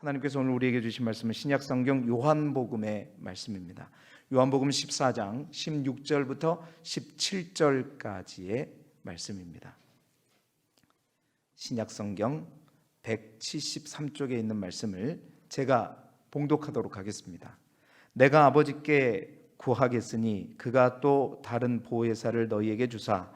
하나님께서 오늘 우리에게 주신 말씀은 신약성경 요한복음의 말씀입니다. 요한복음 14장 16절부터 17절까지의 말씀입니다. 신약성경 173쪽에 있는 말씀을 제가 봉독하도록 하겠습니다. 내가 아버지께 구하겠으니 그가 또 다른 보혜사를 너희에게 주사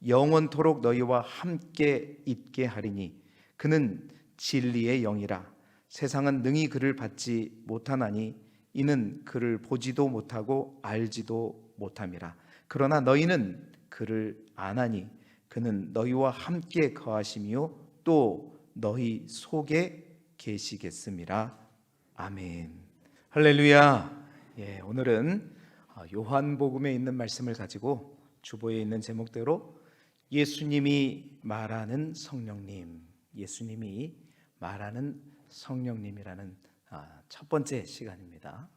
영원토록 너희와 함께 있게 하리니 그는 진리의 영이라. 세상은 능히 그를 받지 못하나니 이는 그를 보지도 못하고 알지도 못함이라. 그러나 너희는 그를 아나니 그는 너희와 함께 거하시며 또 너희 속에 계시겠음이라. 아멘. 할렐루야. 오늘은 요한복음에 있는 말씀을 가지고 주보에 있는 제목대로 예수님이 말하는 성령님, 예수님이 말하는 성령님이라는 첫 번째 시간입니다.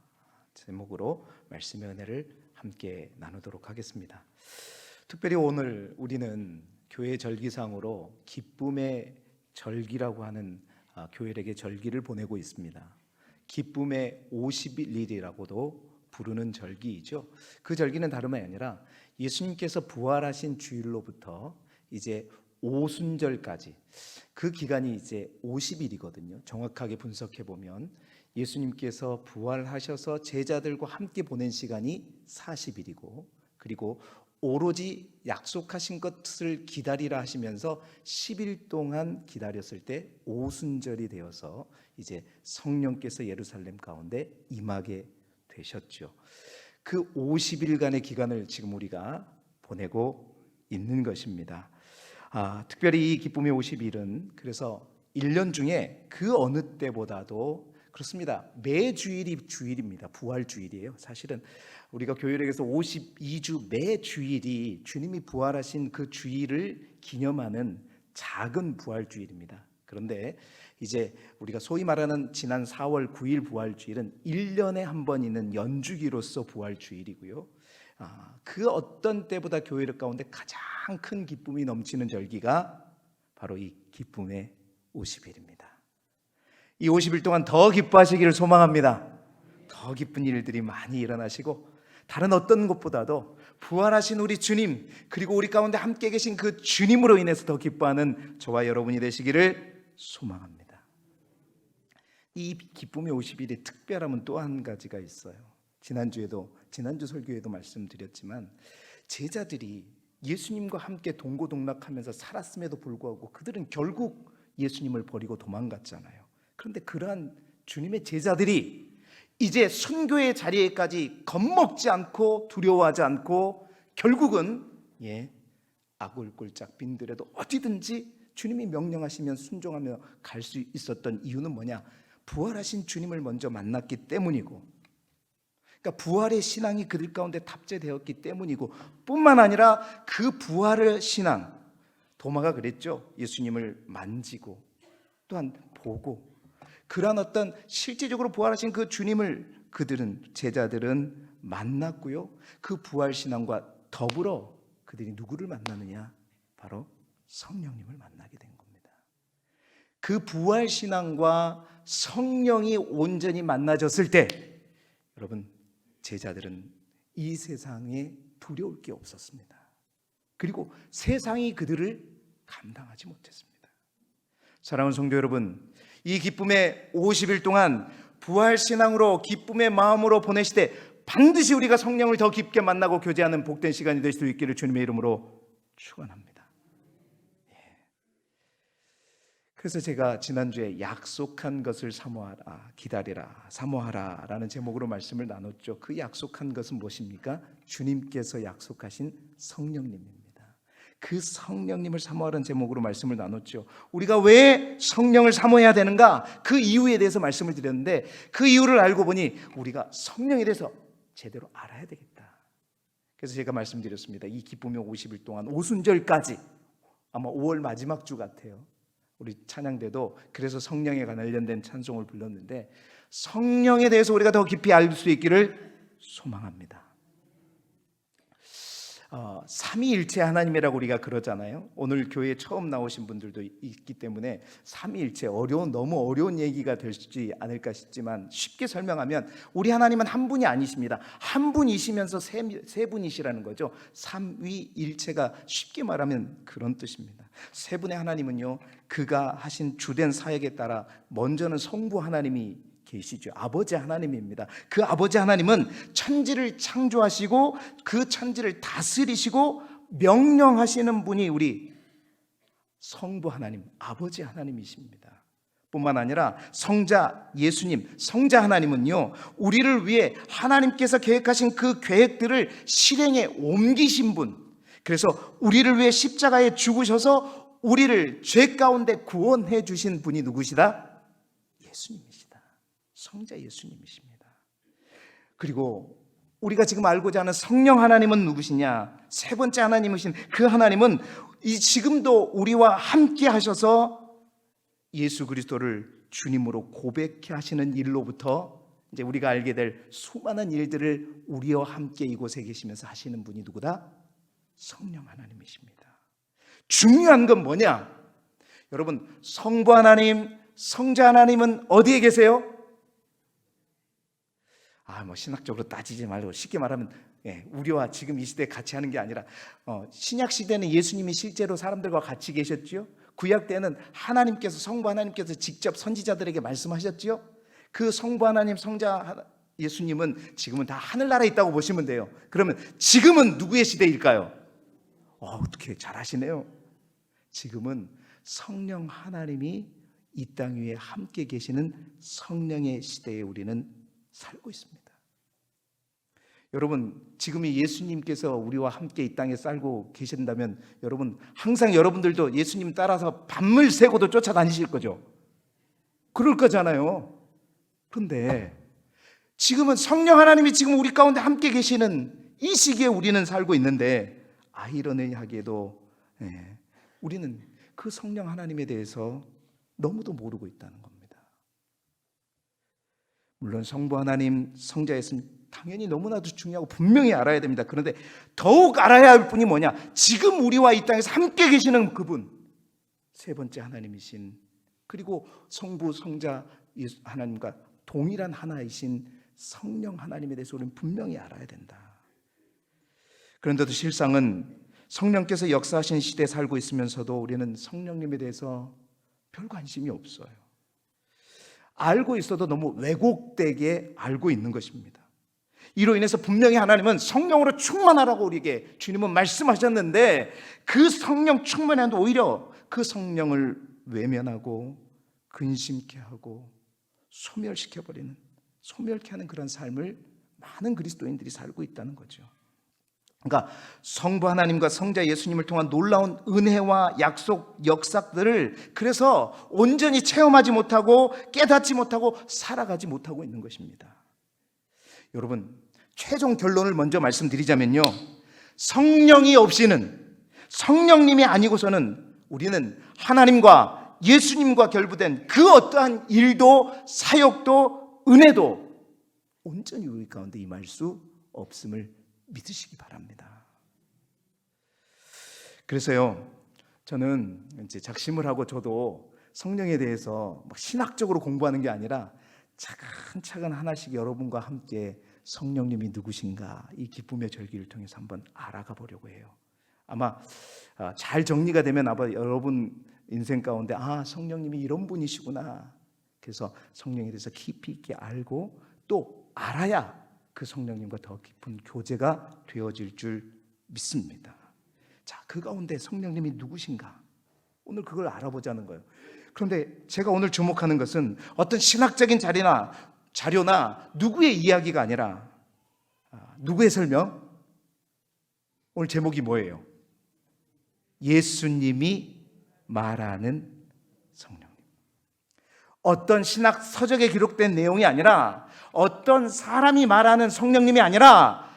제목으로 말씀의 은혜를 함께 나누도록 하겠습니다. 특별히 오늘 우리는 교회 절기상으로 기쁨의 절기라고 하는 교회에게 절기를 보내고 있습니다. 기쁨의 50일이라고도 부르는 절기이죠. 그 절기는 다름이 아니라 예수님께서 부활하신 주일로부터 이제 오순절까지 그 기간이 이제 50일이거든요. 정확하게 분석해 보면 예수님께서 부활하셔서 제자들과 함께 보낸 시간이 40일이고 그리고 오로지 약속하신 것을 기다리라 하시면서 10일 동안 기다렸을 때 오순절이 되어서 이제 성령께서 예루살렘 가운데 임하게 되셨죠. 그 50일간의 기간을 지금 우리가 보내고 있는 것입니다. 특별히 이 기쁨의 50일은 그래서 1년 중에 그 어느 때보다도 그렇습니다. 매 주일이 주일입니다. 부활 주일이에요. 사실은 우리가 교회력에서 52주 매 주일이 주님이 부활하신 그 주일을 기념하는 작은 부활 주일입니다. 그런데 이제 우리가 소위 말하는 지난 4월 9일 부활 주일은 1년에 한 번 있는 연주기로서 부활 주일이고요. 그 어떤 때보다 교회력 가운데 가장 큰 기쁨이 넘치는 절기가 바로 이 기쁨의 50일입니다. 이 50일 동안 더 기뻐하시기를 소망합니다. 더 기쁜 일들이 많이 일어나시고 다른 어떤 것보다도 부활하신 우리 주님 그리고 우리 가운데 함께 계신 그 주님으로 인해서 더 기뻐하는 저와 여러분이 되시기를 소망합니다. 이 기쁨의 50일의 특별함은 또 한 가지가 있어요. 지난주 설교에도 말씀드렸지만 제자들이 예수님과 함께 동고동락하면서 살았음에도 불구하고 그들은 결국 예수님을 버리고 도망갔잖아요. 그런데 그러한 주님의 제자들이 이제 순교의 자리에까지 겁먹지 않고 두려워하지 않고 결국은 아굴골짝 빈들에도 어디든지 주님이 명령하시면 순종하며 갈 수 있었던 이유는 뭐냐? 부활하신 주님을 먼저 만났기 때문이고, 그러니까 부활의 신앙이 그들 가운데 탑재되었기 때문이고, 뿐만 아니라 그 부활의 신앙, 도마가 그랬죠. 예수님을 만지고 또한 보고 그러한 어떤 실제적으로 부활하신 그 주님을 제자들은 만났고요. 그 부활 신앙과 더불어 그들이 누구를 만나느냐? 바로 성령님을 만나게 된 겁니다. 그 부활 신앙과 성령이 온전히 만나졌을 때 여러분 제자들은 이 세상에 두려울 게 없었습니다. 그리고 세상이 그들을 감당하지 못했습니다. 사랑하는 성도 여러분, 이 기쁨의 50일 동안 부활 신앙으로 기쁨의 마음으로 보내시되 반드시 우리가 성령을 더 깊게 만나고 교제하는 복된 시간이 될 수 있기를 주님의 이름으로 축원합니다. 그래서 제가 지난주에 약속한 것을 사모하라, 기다리라, 사모하라 라는 제목으로 말씀을 나눴죠. 그 약속한 것은 무엇입니까? 주님께서 약속하신 성령님입니다. 그 성령님을 사모하라는 제목으로 말씀을 나눴죠. 우리가 왜 성령을 사모해야 되는가? 그 이유에 대해서 말씀을 드렸는데 그 이유를 알고 보니 우리가 성령에 대해서 제대로 알아야 되겠다. 그래서 제가 말씀드렸습니다. 이 기쁨의 50일 동안 오순절까지 아마 5월 마지막 주 같아요. 우리 찬양대도 그래서 성령에 관련된 찬송을 불렀는데 성령에 대해서 우리가 더 깊이 알 수 있기를 소망합니다. 삼위일체 하나님이라고 우리가 그러잖아요. 오늘 교회에 처음 나오신 분들도 있기 때문에 삼위일체 너무 어려운 얘기가 되지 않을까 싶지만 쉽게 설명하면 우리 하나님은 한 분이 아니십니다. 한 분이시면서 세 분이시라는 거죠. 삼위일체가 쉽게 말하면 그런 뜻입니다. 세 분의 하나님은요, 그가 하신 주된 사역에 따라 먼저는 성부 하나님이 계시죠. 아버지 하나님입니다. 그 아버지 하나님은 천지를 창조하시고 그 천지를 다스리시고 명령하시는 분이 우리 성부 하나님, 아버지 하나님이십니다. 뿐만 아니라 성자 예수님, 성자 하나님은요, 우리를 위해 하나님께서 계획하신 그 계획들을 실행에 옮기신 분, 그래서 우리를 위해 십자가에 죽으셔서 우리를 죄 가운데 구원해 주신 분이 누구시다? 예수님이시다. 성자 예수님이십니다. 그리고 우리가 지금 알고자 하는 성령 하나님은 누구시냐? 세 번째 하나님이신 그 하나님은 지금도 우리와 함께 하셔서 예수 그리스도를 주님으로 고백해 하시는 일로부터 이제 우리가 알게 될 수많은 일들을 우리와 함께 이곳에 계시면서 하시는 분이 누구다? 성령 하나님이십니다. 중요한 건 뭐냐? 여러분, 성부 하나님, 성자 하나님은 어디에 계세요? 신학적으로 따지지 말고 쉽게 말하면 우리와 지금 이 시대에 같이 하는 게 아니라 신약 시대는 예수님이 실제로 사람들과 같이 계셨지요. 구약 때는 하나님께서 성부 하나님께서 직접 선지자들에게 말씀하셨지요. 그 성부 하나님, 성자 예수님은 지금은 다 하늘나라에 있다고 보시면 돼요. 그러면 지금은 누구의 시대일까요? 어떻게 잘 아시네요. 지금은 성령 하나님이 이 땅 위에 함께 계시는 성령의 시대에 우리는 살고 있습니다. 여러분, 지금 이 예수님께서 우리와 함께 이 땅에 살고 계신다면 여러분, 항상 여러분들도 예수님 따라서 밤을 새고도 쫓아다니실 거죠. 그럴 거잖아요. 그런데 지금은 성령 하나님이 지금 우리 가운데 함께 계시는 이 시기에 우리는 살고 있는데 아이러니하게도 우리는 그 성령 하나님에 대해서 너무도 모르고 있다는 겁니다. 물론 성부 하나님, 성자 예수님 당연히 너무나도 중요하고 분명히 알아야 됩니다. 그런데 더욱 알아야 할 분이 뭐냐? 지금 우리와 이 땅에서 함께 계시는 그분, 세 번째 하나님이신, 그리고 성부, 성자 하나님과 동일한 하나이신 성령 하나님에 대해서 우리는 분명히 알아야 된다. 그런데도 실상은 성령께서 역사하신 시대에 살고 있으면서도 우리는 성령님에 대해서 별 관심이 없어요. 알고 있어도 너무 왜곡되게 알고 있는 것입니다. 이로 인해서 분명히 하나님은 성령으로 충만하라고 우리에게 주님은 말씀하셨는데 그 성령 충만한데 오히려 그 성령을 외면하고 근심케 하고 소멸시켜버리는, 소멸케 하는 그런 삶을 많은 그리스도인들이 살고 있다는 거죠. 그러니까 성부 하나님과 성자 예수님을 통한 놀라운 은혜와 약속, 역사들을 그래서 온전히 체험하지 못하고 깨닫지 못하고 살아가지 못하고 있는 것입니다. 여러분, 최종 결론을 먼저 말씀드리자면요, 성령이 없이는, 성령님이 아니고서는 우리는 하나님과 예수님과 결부된 그 어떠한 일도 사역도 은혜도 온전히 우리 가운데 임할 수 없음을 믿으시기 바랍니다. 그래서요, 저는 이제 작심을 하고 저도 성령에 대해서 막 신학적으로 공부하는 게 아니라 차근차근 하나씩 여러분과 함께 성령님이 누구신가 이 기쁨의 절기를 통해서 한번 알아가 보려고 해요. 아마 잘 정리가 되면 아마 여러분 인생 가운데 성령님이 이런 분이시구나, 그래서 성령에 대해서 깊이 있게 알고 또 알아야 그 성령님과 더 깊은 교제가 되어질 줄 믿습니다. 자, 그 가운데 성령님이 누구신가? 오늘 그걸 알아보자는 거예요. 그런데 제가 오늘 주목하는 것은 어떤 신학적인 자료나 누구의 이야기가 아니라 누구의 설명? 오늘 제목이 뭐예요? 예수님이 말하는 성령님. 어떤 신학 서적에 기록된 내용이 아니라 어떤 사람이 말하는 성령님이 아니라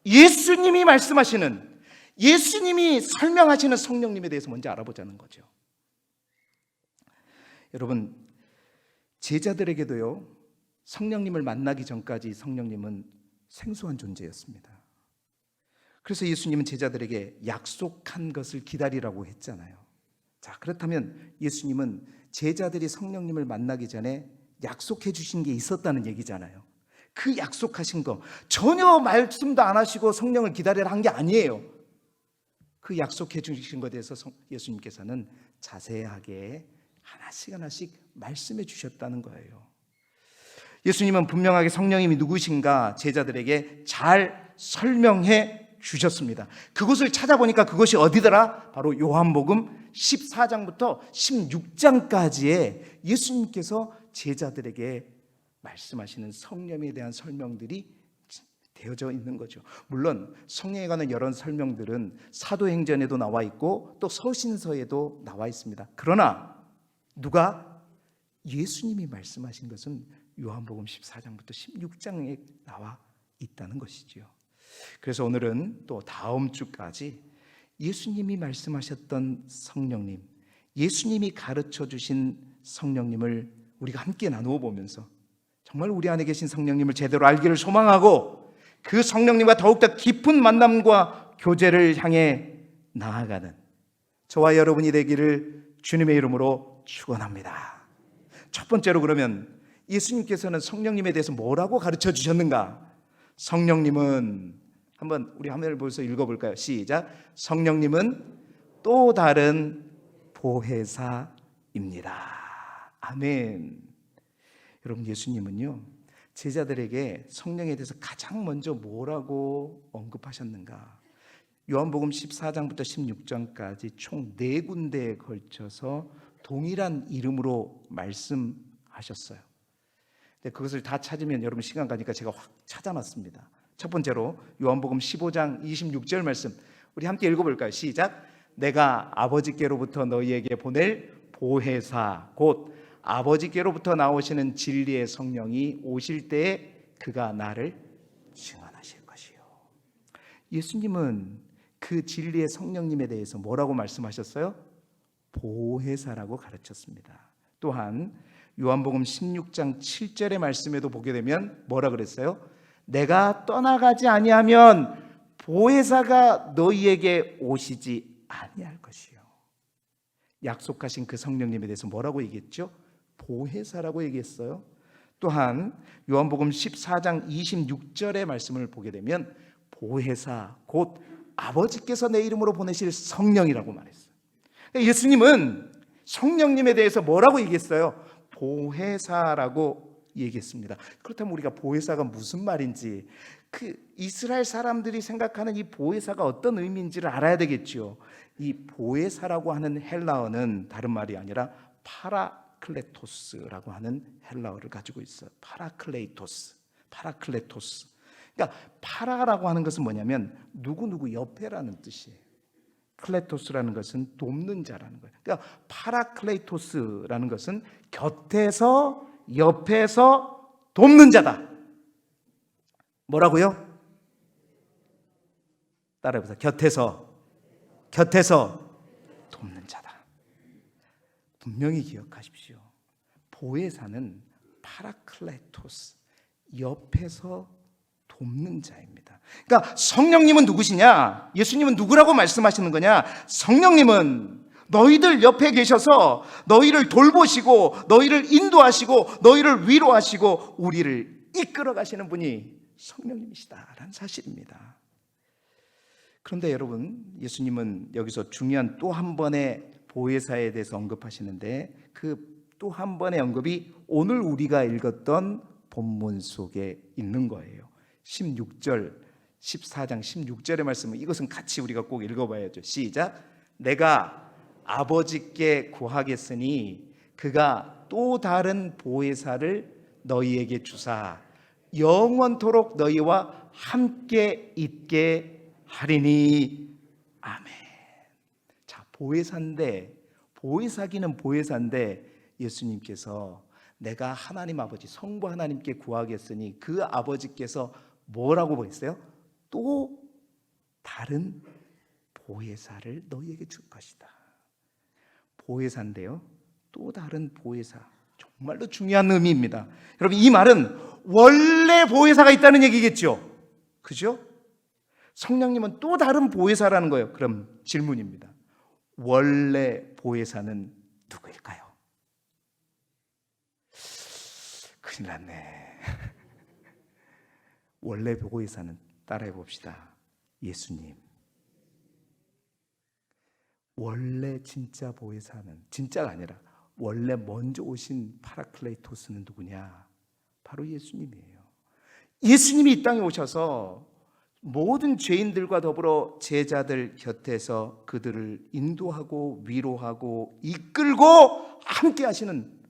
예수님이 말씀하시는, 예수님이 설명하시는 성령님에 대해서 먼저 알아보자는 거죠. 여러분, 제자들에게도요, 성령님을 만나기 전까지 성령님은 생소한 존재였습니다. 그래서 예수님은 제자들에게 약속한 것을 기다리라고 했잖아요. 자, 그렇다면 예수님은 제자들이 성령님을 만나기 전에 약속해 주신 게 있었다는 얘기잖아요. 그 약속하신 거 전혀 말씀도 안 하시고 성령을 기다리라 한 게 아니에요. 그 약속해 주신 것에 대해서 예수님께서는 자세하게 하나씩 말씀해 주셨다는 거예요. 예수님은 분명하게 성령님이 누구신가 제자들에게 잘 설명해 주셨습니다. 그것을 찾아보니까 그것이 어디더라? 바로 요한복음 14장부터 16장까지에 예수님께서 제자들에게 말씀하시는 성령에 대한 설명들이 되어져 있는 거죠. 물론 성령에 관한 여러 설명들은 사도행전에도 나와 있고 또 서신서에도 나와 있습니다. 그러나 누가 예수님이 말씀하신 것은 요한복음 14장부터 16장에 나와 있다는 것이지요. 그래서 오늘은 또 다음 주까지 예수님이 말씀하셨던 성령님, 예수님이 가르쳐 주신 성령님을 우리가 함께 나누어 보면서 정말 우리 안에 계신 성령님을 제대로 알기를 소망하고 그 성령님과 더욱더 깊은 만남과 교제를 향해 나아가는 저와 여러분이 되기를 주님의 이름으로 축원합니다. 첫 번째로 그러면 예수님께서는 성령님에 대해서 뭐라고 가르쳐 주셨는가? 성령님은 한번 우리 화면을 보면서 읽어볼까요? 시작. 성령님은 또 다른 보혜사입니다. 아멘. 여러분, 예수님은요 제자들에게 성령에 대해서 가장 먼저 뭐라고 언급하셨는가? 요한복음 14장부터 16장까지 총 4군데에 걸쳐서 동일한 이름으로 말씀하셨어요. 근데 그것을 다 찾으면 여러분 시간 가니까 제가 확 찾아놨습니다. 첫 번째로 요한복음 15장 26절 말씀 우리 함께 읽어볼까요? 시작. 내가 아버지께로부터 너희에게 보낼 보혜사 곧 아버지께로부터 나오시는 진리의 성령이 오실 때에 그가 나를 증언하실 것이요. 예수님은 그 진리의 성령님에 대해서 뭐라고 말씀하셨어요? 보혜사라고 가르쳤습니다. 또한 요한복음 16장 7절의 말씀에도 보게 되면 뭐라 그랬어요? 내가 떠나가지 아니하면 보혜사가 너희에게 오시지 아니할 것이요. 약속하신 그 성령님에 대해서 뭐라고 얘기했죠? 보혜사라고 얘기했어요. 또한 요한복음 14장 26절의 말씀을 보게 되면 보혜사 곧 아버지께서 내 이름으로 보내실 성령이라고 말했어요. 예수님은 성령님에 대해서 뭐라고 얘기했어요? 보혜사라고 얘기했습니다. 그렇다면 우리가 보혜사가 무슨 말인지 그 이스라엘 사람들이 생각하는 이 보혜사가 어떤 의미인지를 알아야 되겠죠. 이 보혜사라고 하는 헬라어는 다른 말이 아니라 파라클레토스라고 하는 헬라어를 가지고 있어요. 파라클레토스. 그러니까 파라라고 하는 것은 뭐냐면 누구 옆에라는 뜻이에요. 클레토스라는 것은 돕는 자라는 거예요. 그러니까 파라클레토스라는 것은 곁에서 옆에서 돕는 자다. 뭐라고요? 따라해보세요. 곁에서 돕는 자다. 분명히 기억하십시오. 보혜사는 파라클레토스, 옆에서 돕는 자입니다. 그러니까 성령님은 누구시냐? 예수님은 누구라고 말씀하시는 거냐? 성령님은 너희들 옆에 계셔서 너희를 돌보시고 너희를 인도하시고 너희를 위로하시고 우리를 이끌어 가시는 분이 성령님이시다라는 사실입니다. 그런데 여러분, 예수님은 여기서 중요한 또 한 번의 보혜사에 대해서 언급하시는데 그 또 한 번의 언급이 오늘 우리가 읽었던 본문 속에 있는 거예요. 14장 16절의 말씀은 이것은 같이 우리가 꼭 읽어봐야죠. 시작. 내가 아버지께 구하겠으니 그가 또 다른 보혜사를 너희에게 주사 영원토록 너희와 함께 있게 하리니. 아멘. 자, 보혜사기는 보혜사인데 예수님께서 내가 하나님 아버지 성부 하나님께 구하겠으니 그 아버지께서 뭐라고 했어요? 또 다른 보혜사를 너희에게 줄 것이다. 보혜사인데요, 또 다른 보혜사. 정말로 중요한 의미입니다. 여러분, 이 말은 원래 보혜사가 있다는 얘기겠죠. 그죠? 성령님은 또 다른 보혜사라는 거예요. 그럼 질문입니다. 원래 보혜사는 누구일까요? 큰일 났네. 원래 보혜사는 따라해 봅시다. 예수님. 원래 진짜 보혜사는, 진짜가 아니라 원래 먼저 오신 파라클레토스는 누구냐? 바로 예수님이에요. 예수님이 이 땅에 오셔서 모든 죄인들과 더불어 제자들 곁에서 그들을 인도하고 위로하고 이끌고 함께 하시는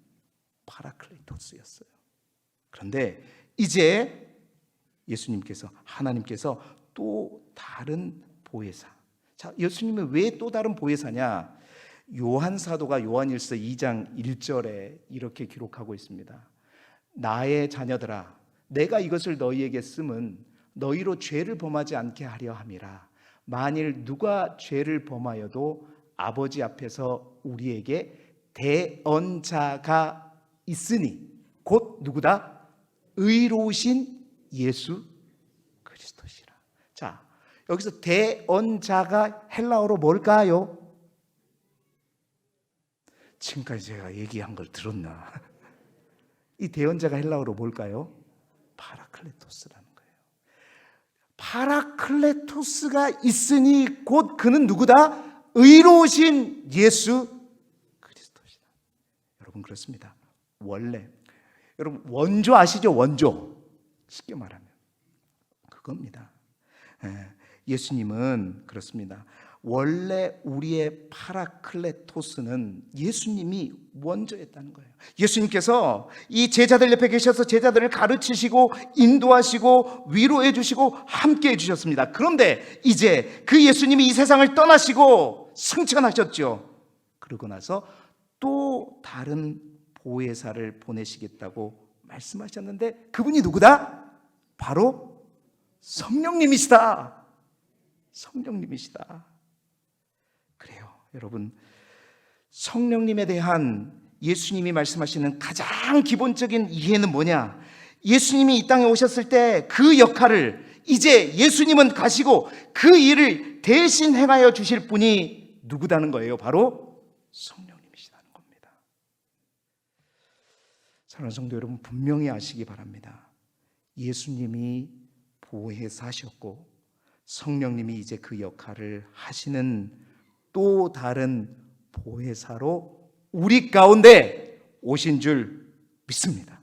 파라클레토스였어요. 그런데 이제 예수님께서, 하나님께서 또 다른 보혜사. 자, 예수님은 왜 또 다른 보혜사냐? 요한 사도가 요한일서 2장 1절에 이렇게 기록하고 있습니다. 나의 자녀들아, 내가 이것을 너희에게 쓰면 너희로 죄를 범하지 않게 하려 함이라. 만일 누가 죄를 범하여도 아버지 앞에서 우리에게 대언자가 있으니 곧 누구다? 의로우신 예수 그리스도시라. 자, 여기서 대언자가 헬라어로 뭘까요? 지금까지 제가 얘기한 걸 들었나? 이 대언자가 헬라어로 뭘까요? 파라클레토스라는 거예요. 파라클레토스가 있으니 곧 그는 누구다? 의로우신 예수 그리스도시다. 여러분, 그렇습니다. 원래, 여러분 원조 아시죠? 원조. 쉽게 말하면 그겁니다. 예수님은 그렇습니다. 원래 우리의 파라클레토스는 예수님이 원조였다는 거예요. 예수님께서 이 제자들 옆에 계셔서 제자들을 가르치시고 인도하시고 위로해 주시고 함께 해 주셨습니다. 그런데 이제 그 예수님이 이 세상을 떠나시고 승천하셨죠. 그러고 나서 또 다른 보혜사를 보내시겠다고 말씀하셨는데 그분이 누구다? 바로 성령님이시다. 성령님이시다. 그래요. 여러분, 성령님에 대한 예수님이 말씀하시는 가장 기본적인 이해는 뭐냐? 예수님이 이 땅에 오셨을 때 그 역할을 이제 예수님은 가시고 그 일을 대신 행하여 주실 분이 누구다는 거예요? 바로 성령님이시다는 겁니다. 사랑하는 성도 여러분, 분명히 아시기 바랍니다. 예수님이 보혜사셨고 성령님이 이제 그 역할을 하시는 또 다른 보혜사로 우리 가운데 오신 줄 믿습니다.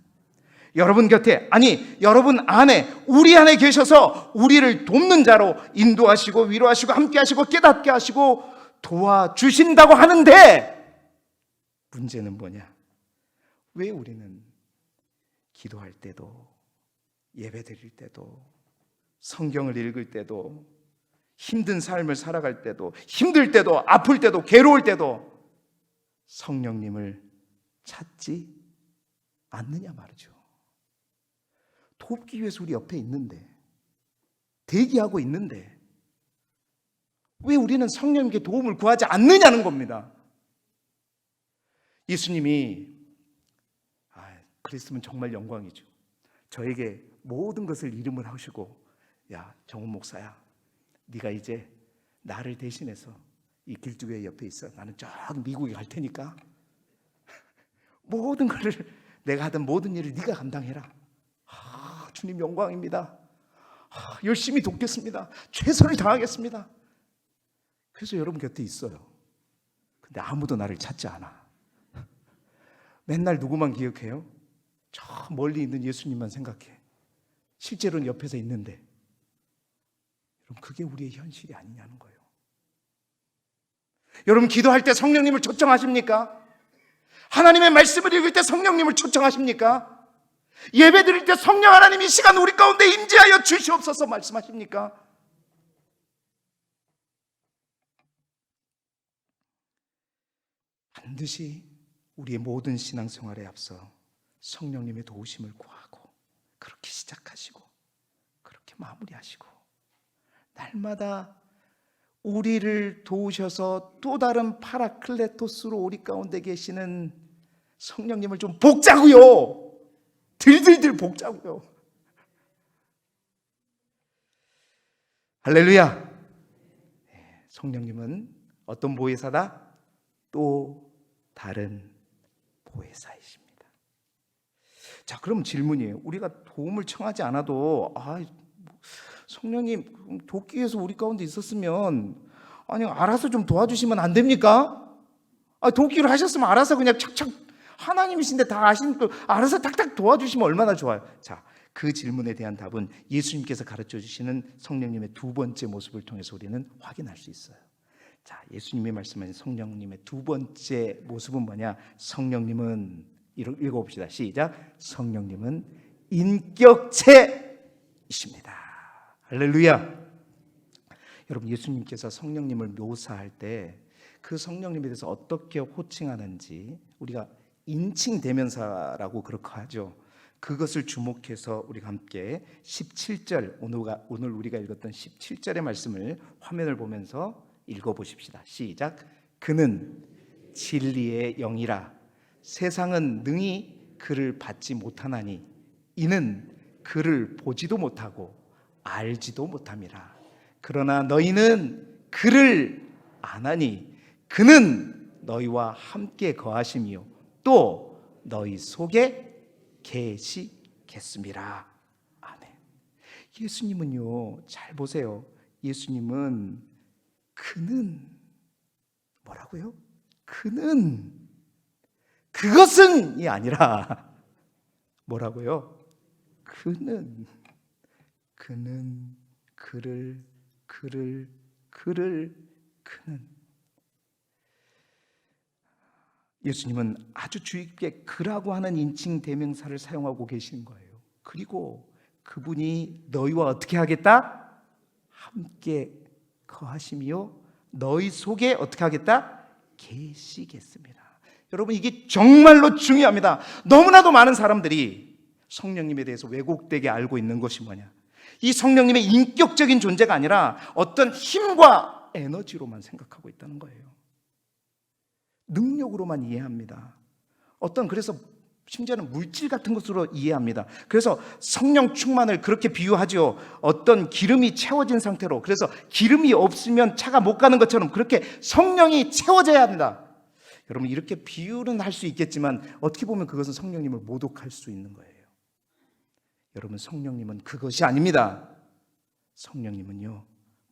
여러분 곁에, 아니 여러분 안에, 우리 안에 계셔서 우리를 돕는 자로 인도하시고 위로하시고 함께 하시고 깨닫게 하시고 도와주신다고 하는데 문제는 뭐냐? 왜 우리는 기도할 때도 예배 드릴 때도 성경을 읽을 때도 힘든 삶을 살아갈 때도 힘들 때도 아플 때도 괴로울 때도 성령님을 찾지 않느냐 말이죠. 돕기 위해서 우리 옆에 있는데, 대기하고 있는데 왜 우리는 성령님께 도움을 구하지 않느냐는 겁니다. 예수님이 그랬으면 정말 영광이죠. 저에게 모든 것을 이름을 하시고, 야 정훈 목사야, 네가 이제 나를 대신해서 이 길두개 옆에 있어. 나는 저 미국에 갈 테니까 모든 것을, 내가 하던 모든 일을 네가 감당해라. 주님 영광입니다. 열심히 돕겠습니다. 최선을 다하겠습니다. 그래서 여러분 곁에 있어요. 근데 아무도 나를 찾지 않아. 맨날 누구만 기억해요? 저 멀리 있는 예수님만 생각해. 실제로는 옆에서 있는데, 여러분 그게 우리의 현실이 아니냐는 거예요. 여러분 기도할 때 성령님을 초청하십니까? 하나님의 말씀을 읽을 때 성령님을 초청하십니까? 예배 드릴 때 성령 하나님이 이 시간 우리 가운데 임재하여 주시옵소서 말씀하십니까? 반드시 우리의 모든 신앙생활에 앞서 성령님의 도우심을 구하고 그렇게 시작하시고 그렇게 마무리하시고 날마다 우리를 도우셔서 또 다른 파라클레토스로 우리 가운데 계시는 성령님을 좀 볶자고요. 들들들 볶자고요. 할렐루야. 성령님은 어떤 보혜사다? 또 다른 보혜사이십니다. 자, 그럼 질문이에요. 우리가 도움을 청하지 않아도 성령님 돕기 위해서 우리 가운데 있었으면 알아서 좀 도와주시면 안 됩니까? 돕기로 하셨으면 알아서 그냥 착착, 하나님이신데 다 아시니까 알아서 탁탁 도와주시면 얼마나 좋아요. 자, 그 질문에 대한 답은 예수님께서 가르쳐 주시는 성령님의 두 번째 모습을 통해서 우리는 확인할 수 있어요. 자, 예수님이 말씀하신 성령님의 두 번째 모습은 뭐냐? 성령님은, 읽어봅시다. 시작. 성령님은 인격체이십니다. 할렐루야. 여러분, 예수님께서 성령님을 묘사할 때 그 성령님에 대해서 어떻게 호칭하는지 우리가 인칭 대명사라고 그렇게 하죠. 그것을 주목해서 우리가 함께 17절, 오늘 우리가 읽었던 17절의 말씀을 화면을 보면서 읽어보십시다. 시작. 그는 진리의 영이라 세상은 능히 그를 받지 못하나니 이는 그를 보지도 못하고 알지도 못함이라. 그러나 너희는 그를 아나니 그는 너희와 함께 거하시며 또 너희 속에 계시겠습니다. 아멘. 예수님은요, 잘 보세요. 예수님은 그는 뭐라고요? 그는 그것은이 아니라 뭐라고요? 그는 그를 그는 예수님은 아주 주의 깊게 그라고 하는 인칭 대명사를 사용하고 계시는 거예요. 그리고 그분이 너희와 어떻게 하겠다? 함께 거하시며 너희 속에 어떻게 하겠다? 계시겠습니다. 여러분, 이게 정말로 중요합니다. 너무나도 많은 사람들이 성령님에 대해서 왜곡되게 알고 있는 것이 뭐냐? 이 성령님의 인격적인 존재가 아니라 어떤 힘과 에너지로만 생각하고 있다는 거예요. 능력으로만 이해합니다. 그래서 심지어는 물질 같은 것으로 이해합니다. 그래서 성령 충만을 그렇게 비유하죠. 어떤 기름이 채워진 상태로, 그래서 기름이 없으면 차가 못 가는 것처럼 그렇게 성령이 채워져야 합니다. 여러분, 이렇게 비유는 할 수 있겠지만 어떻게 보면 그것은 성령님을 모독할 수 있는 거예요. 여러분, 성령님은 그것이 아닙니다. 성령님은요,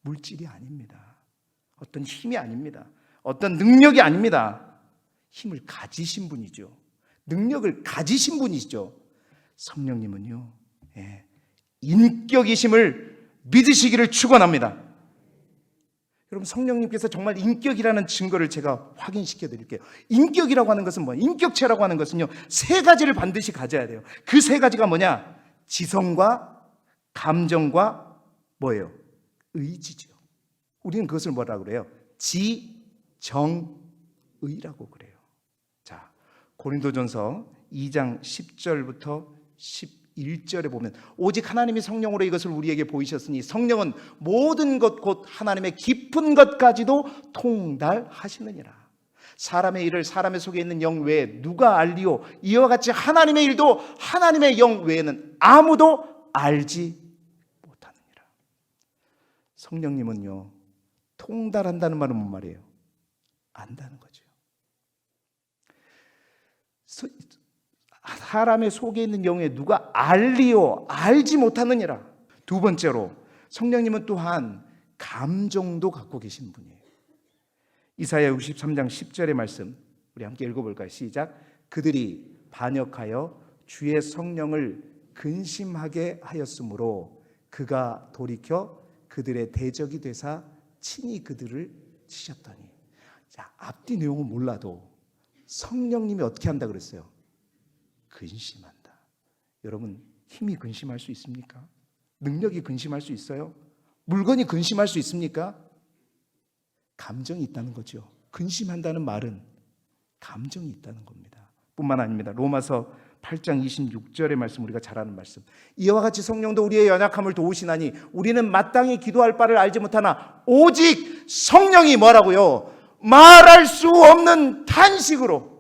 물질이 아닙니다. 어떤 힘이 아닙니다. 어떤 능력이 아닙니다. 힘을 가지신 분이죠. 능력을 가지신 분이죠. 성령님은요, 인격이심을 믿으시기를 축원합니다. 여러분, 성령님께서 정말 인격이라는 증거를 제가 확인시켜 드릴게요. 인격이라고 하는 것은 뭐예요? 인격체라고 하는 것은요, 세 가지를 반드시 가져야 돼요. 그 세 가지가 뭐냐? 지성과 감정과 뭐예요? 의지죠. 우리는 그것을 뭐라고 그래요? 지정의라고 그래요. 자, 고린도전서 2장 10절부터 11절에 보면 오직 하나님이 성령으로 이것을 우리에게 보이셨으니 성령은 모든 것 곧 하나님의 깊은 것까지도 통달하시느니라. 사람의 일을 사람의 속에 있는 영 외에 누가 알리오? 이와 같이 하나님의 일도 하나님의 영 외에는 아무도 알지 못하느니라. 성령님은요, 통달한다는 말은 뭔 말이에요? 안다는 거죠. 사람의 속에 있는 영에 누가 알리오? 알지 못하느니라. 두 번째로, 성령님은 또한 감정도 갖고 계신 분이에요. 이사야 63장 10절의 말씀 우리 함께 읽어볼까요? 시작. 그들이 반역하여 주의 성령을 근심하게 하였으므로 그가 돌이켜 그들의 대적이 되사 친히 그들을 치셨더니. 자, 앞뒤 내용은 몰라도 성령님이 어떻게 한다 그랬어요? 근심한다. 여러분, 힘이 근심할 수 있습니까? 능력이 근심할 수 있어요? 물건이 근심할 수 있습니까? 감정이 있다는 거죠. 근심한다는 말은 감정이 있다는 겁니다. 뿐만 아닙니다. 로마서 8장 26절의 말씀, 우리가 잘 아는 말씀. 이와 같이 성령도 우리의 연약함을 도우시나니 우리는 마땅히 기도할 바를 알지 못하나 오직 성령이 뭐라고요? 말할 수 없는 탄식으로.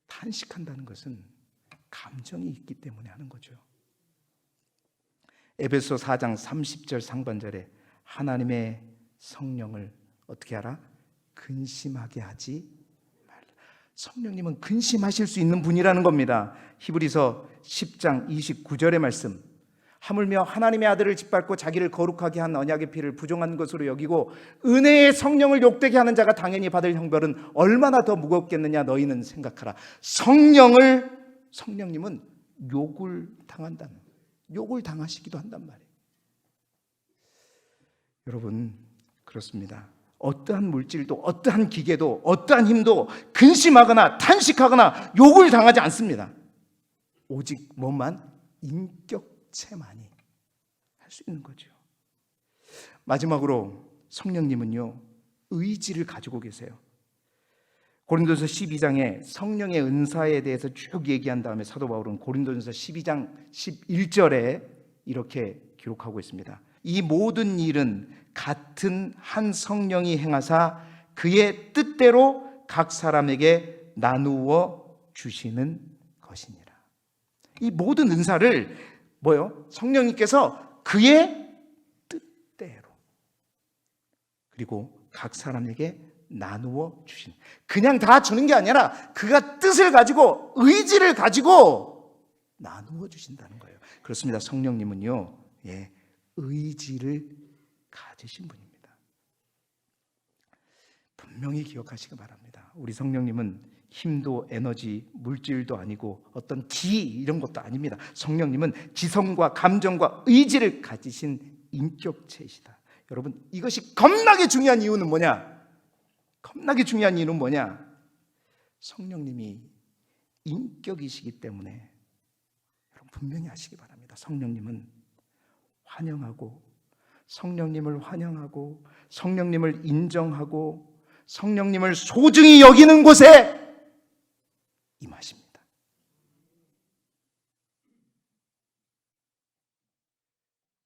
탄식한다는 것은 감정이 있기 때문에 하는 거죠. 에베소 4장 30절 상반절에 하나님의 성령을 어떻게 하라? 근심하게 하지 말라. 성령님은 근심하실 수 있는 분이라는 겁니다. 히브리서 10장 29절의 말씀, 하물며 하나님의 아들을 짓밟고 자기를 거룩하게 한 언약의 피를 부정한 것으로 여기고 은혜의 성령을 욕되게 하는 자가 당연히 받을 형벌은 얼마나 더 무겁겠느냐 너희는 생각하라. 성령님은 욕을 당한다는, 욕을 당하시기도 한단 말이에요. 여러분, 그렇습니다. 어떠한 물질도, 어떠한 기계도, 어떠한 힘도 근심하거나 탄식하거나 욕을 당하지 않습니다. 오직 뭐만? 인격체만이 할 수 있는 거죠. 마지막으로 성령님은요, 의지를 가지고 계세요. 고린도전서 12장에 성령의 은사에 대해서 쭉 얘기한 다음에 사도 바울은 고린도전서 12장 11절에 이렇게 기록하고 있습니다. 이 모든 일은 같은 한 성령이 행하사 그의 뜻대로 각 사람에게 나누어 주시는 것이니라. 이 모든 은사를 뭐요? 성령님께서 그의 뜻대로, 그리고 각 사람에게 나누어 주신, 그냥 다 주는 게 아니라 그가 뜻을 가지고 의지를 가지고 나누어 주신다는 거예요. 그렇습니다. 성령님은요, 의지를 가지신 분입니다. 분명히 기억하시기 바랍니다. 우리 성령님은 힘도 에너지, 물질도 아니고 어떤 기 이런 것도 아닙니다. 성령님은 지성과 감정과 의지를 가지신 인격체이시다. 여러분, 이것이 겁나게 중요한 이유는 뭐냐? 겁나게 중요한 이유는 뭐냐? 성령님이 인격이시기 때문에 여러분 분명히 아시기 바랍니다. 성령님을 환영하고 성령님을 인정하고 성령님을 소중히 여기는 곳에 임하십니다.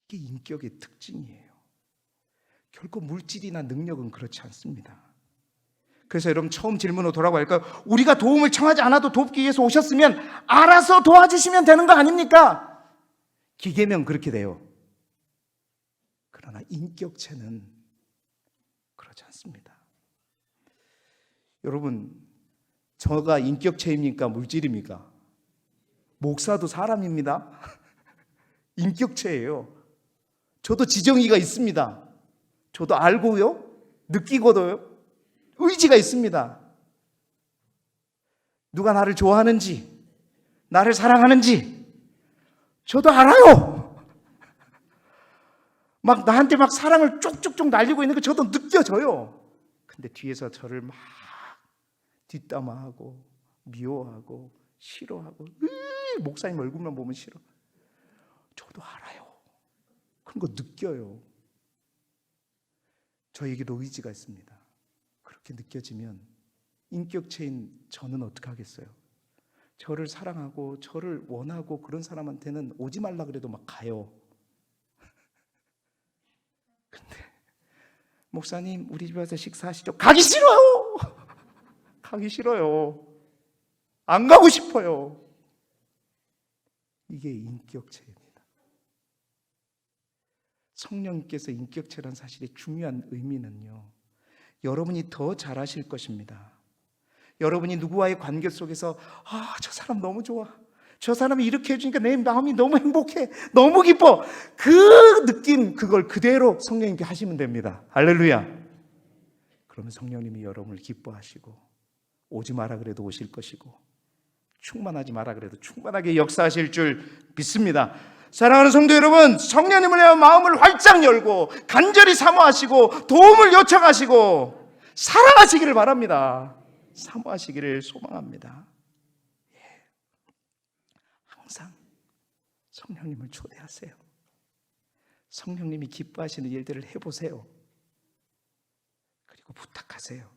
이게 인격의 특징이에요. 결코 물질이나 능력은 그렇지 않습니다. 그래서 여러분, 처음 질문으로 돌아갈까요? 우리가 도움을 청하지 않아도 돕기 위해서 오셨으면 알아서 도와주시면 되는 거 아닙니까? 기계면 그렇게 돼요. 그러나 인격체는 그렇지 않습니다. 여러분, 저가 인격체입니까? 물질입니까? 목사도 사람입니다. 인격체예요. 저도 지정의가 있습니다. 저도 알고요, 느끼고도요, 의지가 있습니다. 누가 나를 좋아하는지, 나를 사랑하는지 저도 알아요. 막 나한테 막 사랑을 쪽쪽쪽 날리고 있는 거 저도 느껴져요. 근데 뒤에서 저를 막 뒷담화하고 미워하고 싫어하고, 목사님 얼굴만 보면 싫어. 저도 알아요. 그런 거 느껴요. 저에게도 의지가 있습니다. 그렇게 느껴지면 인격체인 저는 어떻게 하겠어요? 저를 사랑하고 저를 원하고 그런 사람한테는 오지 말라 그래도 막 가요. 근데 목사님 우리 집에 와서 식사하시죠? 가기 싫어요. 가기 싫어요. 안 가고 싶어요. 이게 인격체입니다. 성령님께서 인격체란 사실의 중요한 의미는요, 여러분이 더 잘하실 것입니다. 여러분이 누구와의 관계 속에서 저 사람 너무 좋아, 저 사람이 이렇게 해주니까 내 마음이 너무 행복해, 너무 기뻐, 그 느낌, 그걸 그대로 성령님께 하시면 됩니다. 할렐루야. 그러면 성령님이 여러분을 기뻐하시고, 오지 마라 그래도 오실 것이고, 충만하지 마라 그래도 충만하게 역사하실 줄 믿습니다. 사랑하는 성도 여러분, 성령님을 위하여 마음을 활짝 열고 간절히 사모하시고 도움을 요청하시고 사랑하시기를 바랍니다. 사모하시기를 소망합니다. 항상 성령님을 초대하세요. 성령님이 기뻐하시는 일들을 해보세요. 그리고 부탁하세요.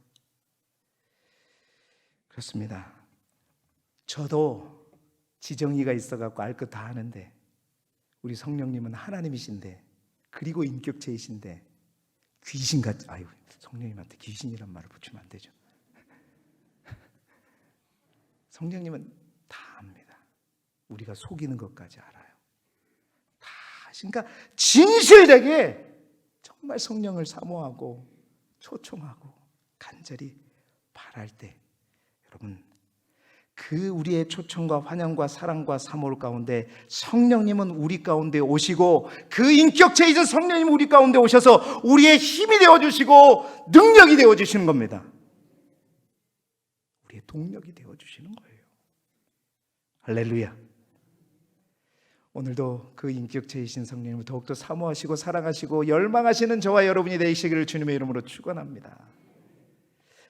그렇습니다. 저도 지정의가 있어갖고 알 것 다 아는데, 우리 성령님은 하나님이신데, 그리고 인격체이신데 귀신같이, 성령님한테 귀신이란 말을 붙이면 안 되죠. 성령님은 다 압니다. 우리가 속이는 것까지 알아요. 다 그러니까 진실되게 정말 성령을 사모하고 초청하고 간절히 바랄 때 여러분 그 우리의 초청과 환영과 사랑과 사모를 가운데 성령님은 우리 가운데 오시고 그 인격체이신 성령님은 우리 가운데 오셔서 우리의 힘이 되어주시고 능력이 되어주시는 겁니다. 우리의 동력이 되어주시는 거예요. 할렐루야. 오늘도 그 인격체이신 성령님을 더욱더 사모하시고 사랑하시고 열망하시는 저와 여러분이 되시기를 주님의 이름으로 축원합니다.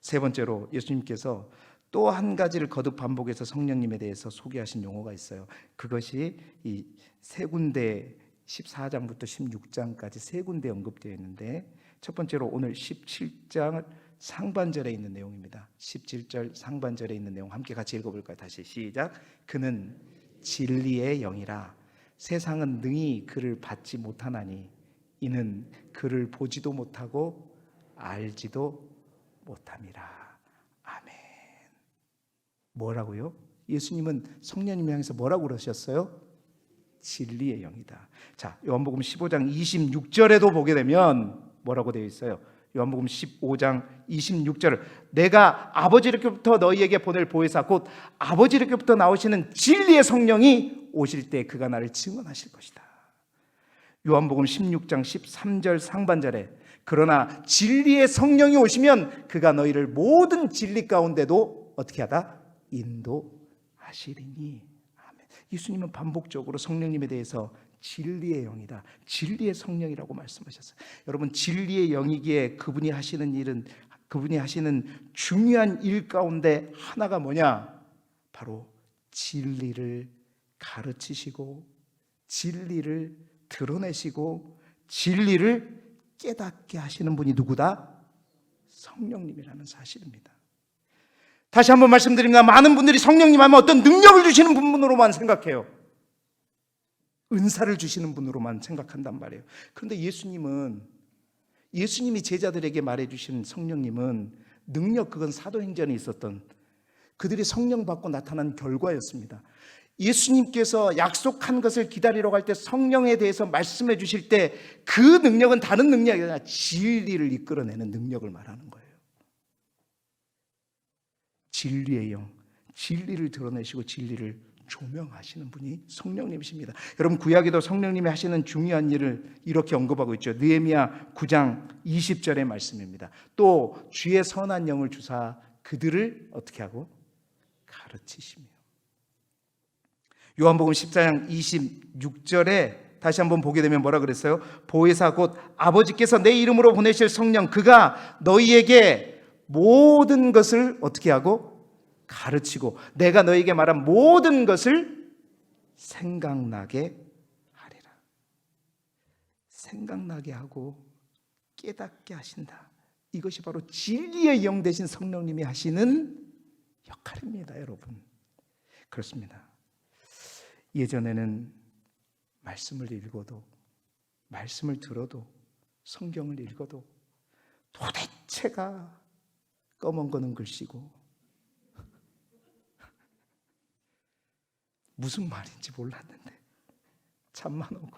세 번째로 예수님께서 또 한 가지를 거듭 반복해서 성령님에 대해서 소개하신 용어가 있어요. 그것이 이 세 군데 14장부터 16장까지 세 군데 언급되어 있는데 첫 번째로 오늘 17장 상반절에 있는 내용입니다. 17절 상반절에 있는 내용 함께 같이 읽어볼까요? 다시 시작. 그는 진리의 영이라 세상은 능히 그를 받지 못하나니 이는 그를 보지도 못하고 알지도 못함이라. 아멘. 뭐라고요? 예수님은 성령님 향해서 뭐라고 그러셨어요? 진리의 영이다. 자, 요한복음 15장 26절에도 보게 되면 뭐라고 되어 있어요? 요한복음 15장 26절을 내가 아버지께로부터 너희에게 보낼 보혜사 곧 아버지께로부터 나오시는 진리의 성령이 오실 때 그가 나를 증언하실 것이다. 요한복음 16장 13절 상반절에 그러나 진리의 성령이 오시면 그가 너희를 모든 진리 가운데도 어떻게 하다? 인도하시리니. 아멘. 예수님은 반복적으로 성령님에 대해서 진리의 영이다, 진리의 성령이라고 말씀하셨어요. 여러분 진리의 영이기에 그분이 하시는 일은 그분이 하시는 중요한 일 가운데 하나가 뭐냐? 바로 진리를 가르치시고 진리를 드러내시고 진리를 깨닫게 하시는 분이 누구다? 성령님이라는 사실입니다. 다시 한번 말씀드립니다. 많은 분들이 성령님 하면 어떤 능력을 주시는 분으로만 생각해요. 은사를 주시는 분으로만 생각한단 말이에요. 그런데 예수님이 제자들에게 말해주신 성령님은 능력, 그건 사도행전에 있었던 그들이 성령 받고 나타난 결과였습니다. 예수님께서 약속한 것을 기다리러 갈 때 성령에 대해서 말씀해 주실 때 그 능력은 다른 능력이 아니라 진리를 이끌어내는 능력을 말하는 거예요. 진리의 영, 진리를 드러내시고 진리를 조명하시는 분이 성령님이십니다. 여러분 구약에도 성령님이 하시는 중요한 일을 이렇게 언급하고 있죠. 느헤미야 9장 20절의 말씀입니다. 또 주의 선한 영을 주사 그들을 어떻게 하고? 가르치시며. 요한복음 14장 26절에 다시 한번 보게 되면 뭐라 그랬어요? 보혜사 곧 아버지께서 내 이름으로 보내실 성령 그가 너희에게 모든 것을 어떻게 하고? 가르치고 내가 너희에게 말한 모든 것을 생각나게 하리라. 생각나게 하고 깨닫게 하신다. 이것이 바로 진리의 영 되신 성령님이 하시는 역할입니다, 여러분. 그렇습니다. 예전에는 말씀을 읽어도 말씀을 들어도 성경을 읽어도 도대체가 검은 거는 글씨고 무슨 말인지 몰랐는데 잠만 오고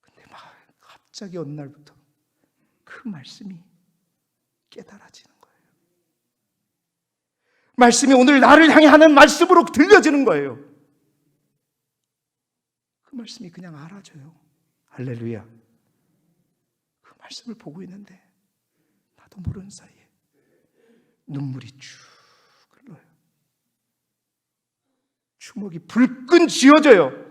근데 막 갑자기 어느 날부터 그 말씀이 깨달아지는 거예요. 말씀이 오늘 나를 향해 하는 말씀으로 들려지는 거예요. 그 말씀이 그냥 알아져요. 할렐루야. 그 말씀을 보고 있는데 나도 모르는 사이에 눈물이 쭉 흘러요. 주먹이 불끈 쥐어져요.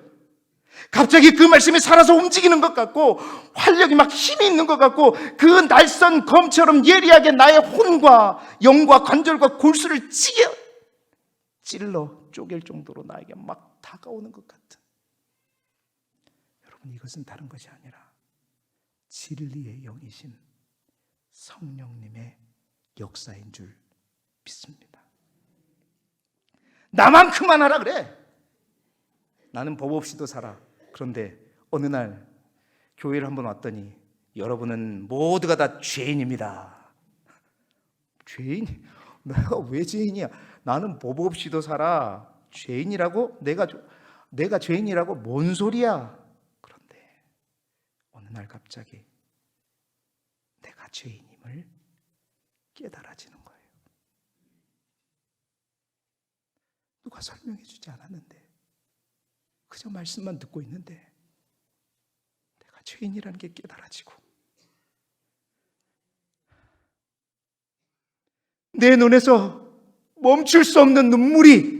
갑자기 그 말씀이 살아서 움직이는 것 같고 활력이 막 힘이 있는 것 같고 그 날선 검처럼 예리하게 나의 혼과 영과 관절과 골수를 찔러 쪼갤 정도로 나에게 막 다가오는 것 같은. 여러분 이것은 다른 것이 아니라 진리의 영이신 성령님의 역사인 줄 믿습니다. 나만큼만 하라 그래. 나는 법 없이도 살아. 그런데 어느 날 교회를 한번 왔더니 여러분은 모두가 다 죄인입니다. 죄인? 내가 왜 죄인이야? 나는 법 없이도 살아. 죄인이라고? 내가 죄인이라고? 뭔 소리야? 어느 날 갑자기 내가 죄인임을 깨달아지는 거예요. 누가 설명해 주지 않았는데, 그저 말씀만 듣고 있는데 내가 죄인이라는 게 깨달아지고 내 눈에서 멈출 수 없는 눈물이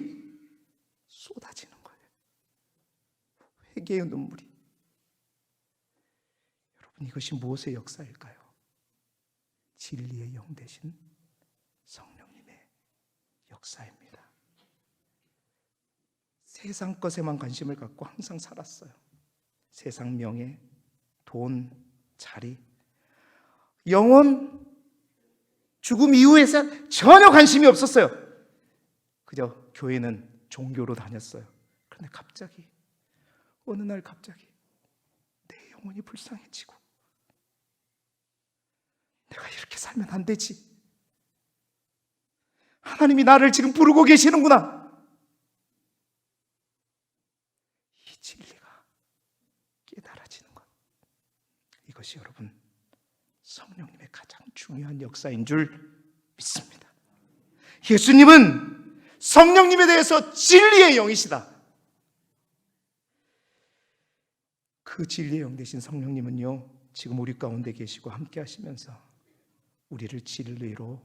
쏟아지는 거예요. 회개의 눈물이. 여러분, 이것이 무엇의 역사일까요? 진리의 영 되신 성령님의 역사입니다. 세상 것에만 관심을 갖고 항상 살았어요. 세상 명예, 돈, 자리, 영혼, 죽음 이후에 전혀 관심이 없었어요. 그저 교회는 종교로 다녔어요. 그런데 갑자기 어느 날 갑자기 내 영혼이 불쌍해지고 내가 이렇게 살면 안 되지. 하나님이 나를 지금 부르고 계시는구나. 이 진리가 깨달아지는 것, 이것이 여러분 성령님의 가장 중요한 역사인 줄 믿습니다. 예수님은 성령님에 대해서 진리의 영이시다. 그 진리의 영 되신 성령님은요, 지금 우리 가운데 계시고 함께 하시면서 우리를 진리로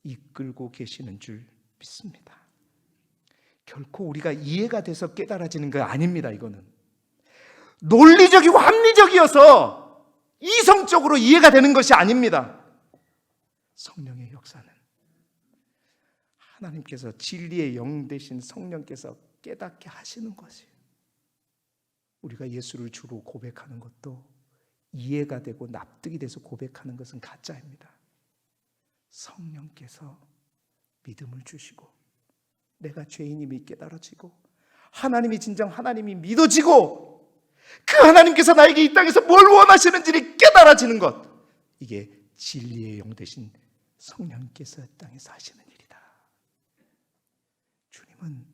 이끌고 계시는 줄 믿습니다. 결코 우리가 이해가 돼서 깨달아지는 거 아닙니다. 이거는 논리적이고 합리적이어서 이성적으로 이해가 되는 것이 아닙니다. 성령의 역사는 하나님께서 진리의 영 되신 성령께서 깨닫게 하시는 것이에요. 우리가 예수를 주로 고백하는 것도 이해가 되고 납득이 돼서 고백하는 것은 가짜입니다. 성령께서 믿음을 주시고 내가 죄인임이 깨달아지고 하나님이 진정 하나님이 믿어지고 그 하나님께서 나에게 이 땅에서 뭘 원하시는지를 깨달아지는 것, 이게 진리의 영 되신 성령께서 땅에서 하시는 일이다. 주님은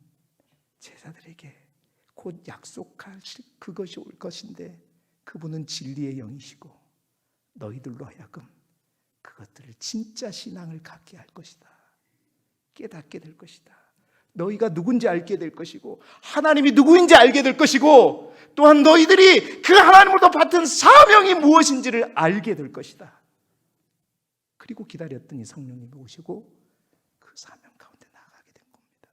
제자들에게 곧 약속하실 그것이 올 것인데 그분은 진리의 영이시고 너희들로 하여금 그것들을 진짜 신앙을 갖게 할 것이다. 깨닫게 될 것이다. 너희가 누군지 알게 될 것이고 하나님이 누구인지 알게 될 것이고 또한 너희들이 그 하나님으로부터 받은 사명이 무엇인지를 알게 될 것이다. 그리고 기다렸더니 성령님이 오시고 그 사명 가운데 나가게 된 겁니다.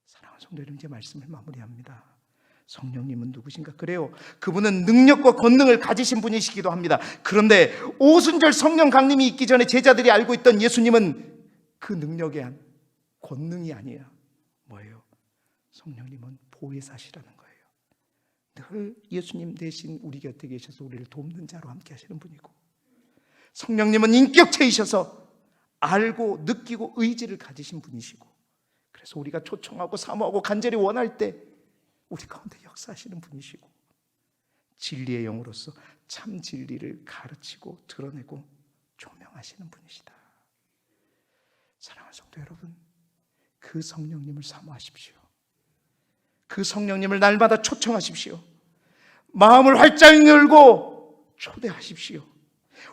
사랑하는 성도 여러분, 이제 말씀을 마무리합니다. 성령님은 누구신가? 그래요, 그분은 능력과 권능을 가지신 분이시기도 합니다. 그런데 오순절 성령 강림이 있기 전에 제자들이 알고 있던 예수님은 그 능력이 권능이 아니에요. 뭐예요? 성령님은 보혜사시라는 거예요. 늘 예수님 대신 우리 곁에 계셔서 우리를 돕는 자로 함께 하시는 분이고, 성령님은 인격체이셔서 알고 느끼고 의지를 가지신 분이시고, 그래서 우리가 초청하고 사모하고 간절히 원할 때 우리 가운데 역사하시는 분이시고, 진리의 영으로서 참 진리를 가르치고 드러내고 조명하시는 분이시다. 사랑하는 성도 여러분, 그 성령님을 사모하십시오. 그 성령님을 날마다 초청하십시오. 마음을 활짝 열고 초대하십시오.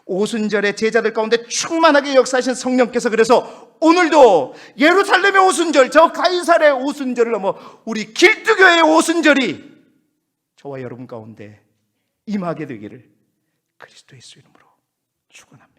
오순절에 제자들 가운데 충만하게 역사하신 성령께서 그래서 오늘도 예루살렘의 오순절, 저 가이사랴의 오순절을 넘어 우리 길드교회의 오순절이 저와 여러분 가운데 임하게 되기를 그리스도 예수 이름으로 축원합니다.